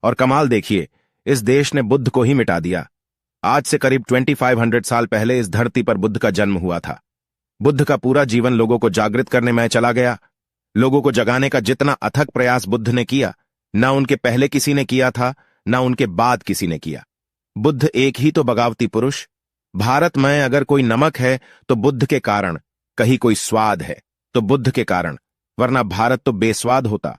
और कमाल देखिए, इस देश ने बुद्ध को ही मिटा दिया। आज से करीब 2500 साल पहले इस धरती पर बुद्ध का जन्म हुआ था। बुद्ध का पूरा जीवन लोगों को जागृत करने में चला गया। लोगों को जगाने का जितना अथक प्रयास बुद्ध ने किया, ना उनके पहले किसी ने किया था, ना उनके बाद किसी ने किया। बुद्ध एक ही तो बगावती पुरुष। भारत में अगर कोई नमक है तो बुद्ध के कारण, कहीं कोई स्वाद है तो बुद्ध के कारण, वरना भारत तो बेस्वाद होता।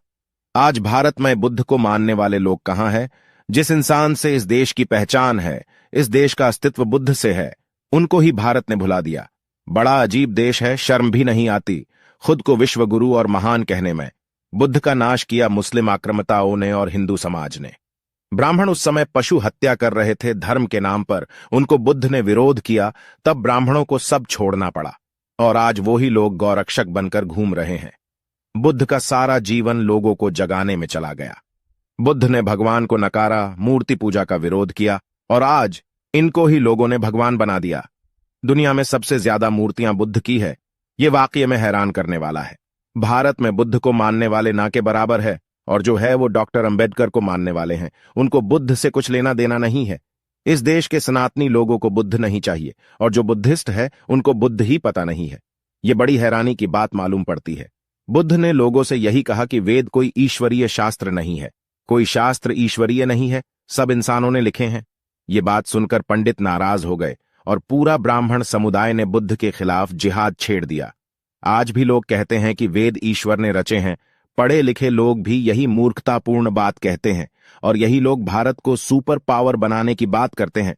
आज भारत में बुद्ध को मानने वाले लोग कहां हैं? जिस इंसान से इस देश की पहचान है, इस देश का अस्तित्व बुद्ध से है, उनको ही भारत ने भुला दिया। बड़ा अजीब देश है, शर्म भी नहीं आती खुद को विश्व गुरु और महान कहने में। बुद्ध का नाश किया मुस्लिम आक्रामकताओं ने और हिंदू समाज ने। ब्राह्मण उस समय पशु हत्या कर रहे थे धर्म के नाम पर, उनको बुद्ध ने विरोध किया, तब ब्राह्मणों को सब छोड़ना पड़ा और आज वो ही लोग गौरक्षक बनकर घूम रहे हैं। बुद्ध का सारा जीवन लोगों को जगाने में चला गया। बुद्ध ने भगवान को नकारा, मूर्ति पूजा का विरोध किया और आज इनको ही लोगों ने भगवान बना दिया। दुनिया में सबसे ज्यादा मूर्तियां बुद्ध की है, ये वाकई में हैरान करने वाला है। भारत में बुद्ध को मानने वाले ना के बराबर है, और जो है वो डॉक्टर अंबेडकर को मानने वाले हैं। उनको बुद्ध से कुछ लेना देना नहीं है। इस देश के सनातनी लोगों को बुद्ध नहीं चाहिए, और जो बुद्धिस्ट है उनको बुद्ध ही पता नहीं है। ये बड़ी हैरानी की बात मालूम पड़ती है। बुद्ध ने लोगों से यही कहा कि वेद कोई ईश्वरीय शास्त्र नहीं है, कोई शास्त्र ईश्वरीय नहीं है, सब इंसानों ने लिखे हैं। ये बात सुनकर पंडित नाराज हो गए और पूरा ब्राह्मण समुदाय ने बुद्ध के खिलाफ जिहाद छेड़ दिया। आज भी लोग कहते हैं कि वेद ईश्वर ने रचे हैं। पढ़े लिखे लोग भी यही मूर्खतापूर्ण बात कहते हैं, और यही लोग भारत को सुपर पावर बनाने की बात करते हैं।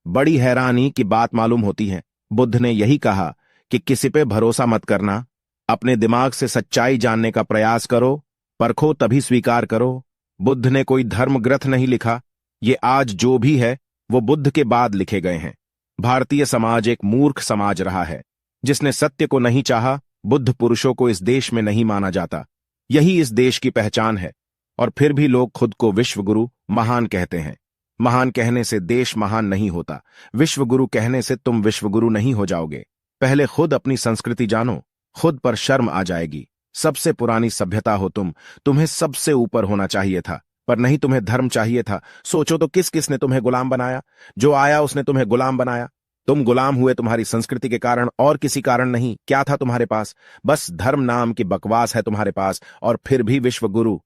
बड़ी हैरानी की बात मालूम होती है। बुद्ध ने यही कहा कि किसी पे भरोसा मत करना, अपने दिमाग से सच्चाई जानने का प्रयास करो, परखो तभी स्वीकार करो। बुद्ध ने कोई धर्म ग्रंथ नहीं लिखा। ये आज जो भी है वो बुद्ध के बाद लिखे गए हैं। भारतीय समाज एक मूर्ख समाज रहा है, जिसने सत्य को नहीं चाहा। बुद्ध पुरुषों को इस देश में नहीं माना जाता, यही इस देश की पहचान है। और फिर भी लोग खुद को विश्व गुरु, महान कहते हैं। महान कहने से देश महान नहीं होता। विश्व गुरु कहने से तुम विश्व गुरु नहीं हो जाओगे। पहले खुद अपनी संस्कृति जानो, खुद पर शर्म आ जाएगी। सबसे पुरानी सभ्यता हो तुम, तुम्हें सबसे ऊपर होना चाहिए था, पर नहीं, तुम्हें धर्म चाहिए था। सोचो तो किस किस ने तुम्हें गुलाम बनाया? जो आया उसने तुम्हें गुलाम बनाया। तुम गुलाम हुए तुम्हारी संस्कृति के कारण, और किसी कारण नहीं। क्या था तुम्हारे पास? बस धर्म नाम की बकवास है तुम्हारे पास, और फिर भी विश्व गुरु।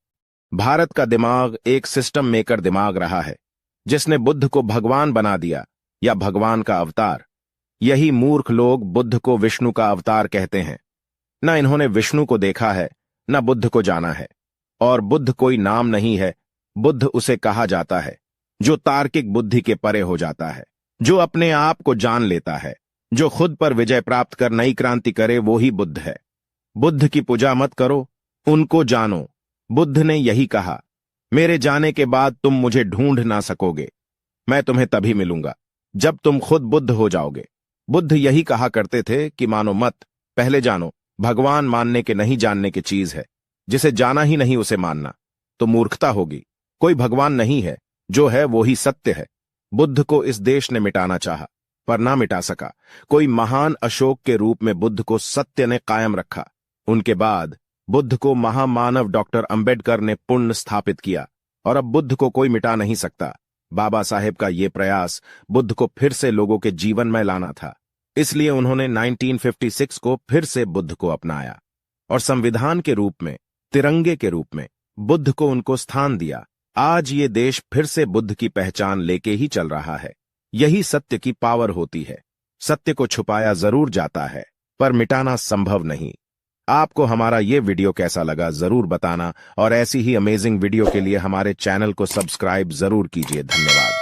भारत का दिमाग एक सिस्टम मेकर दिमाग रहा है, जिसने बुद्ध को भगवान बना दिया, या भगवान का अवतार। यही मूर्ख लोग बुद्ध को विष्णु का अवतार कहते हैं। न इन्होंने विष्णु को देखा है, न बुद्ध को जाना है। और बुद्ध कोई नाम नहीं है, बुद्ध उसे कहा जाता है जो तार्किक बुद्धि के परे हो जाता है, जो अपने आप को जान लेता है, जो खुद पर विजय प्राप्त कर नई क्रांति करे, वो ही बुद्ध है। बुद्ध की पूजा मत करो, उनको जानो। बुद्ध ने यही कहा, मेरे जाने के बाद तुम मुझे ढूंढ ना सकोगे। मैं तुम्हें तभी मिलूंगा जब तुम खुद बुद्ध हो जाओगे। बुद्ध यही कहा करते थे कि मानो मत, पहले जानो। भगवान मानने के नहीं जानने की चीज है। जिसे जाना ही नहीं उसे मानना तो मूर्खता होगी। कोई भगवान नहीं है, जो है वो ही सत्य है। बुद्ध को इस देश ने मिटाना चाहा, पर ना मिटा सका। कोई महान अशोक के रूप में बुद्ध को सत्य ने कायम रखा। उनके बाद बुद्ध को महामानव डॉक्टर अंबेडकर ने पुण्य स्थापित किया, और अब बुद्ध को कोई मिटा नहीं सकता। बाबा साहेब का ये प्रयास बुद्ध को फिर से लोगों के जीवन में लाना था, इसलिए उन्होंने 1956 को फिर से बुद्ध को अपनाया और संविधान के रूप में, तिरंगे के रूप में बुद्ध को उनको स्थान दिया। आज ये देश फिर से बुद्ध की पहचान लेके ही चल रहा है। यही सत्य की पावर होती है। सत्य को छुपाया जरूर जाता है, पर मिटाना संभव नहीं। आपको हमारा ये वीडियो कैसा लगा जरूर बताना, और ऐसी ही अमेजिंग वीडियो के लिए हमारे चैनल को सब्सक्राइब जरूर कीजिए। धन्यवाद।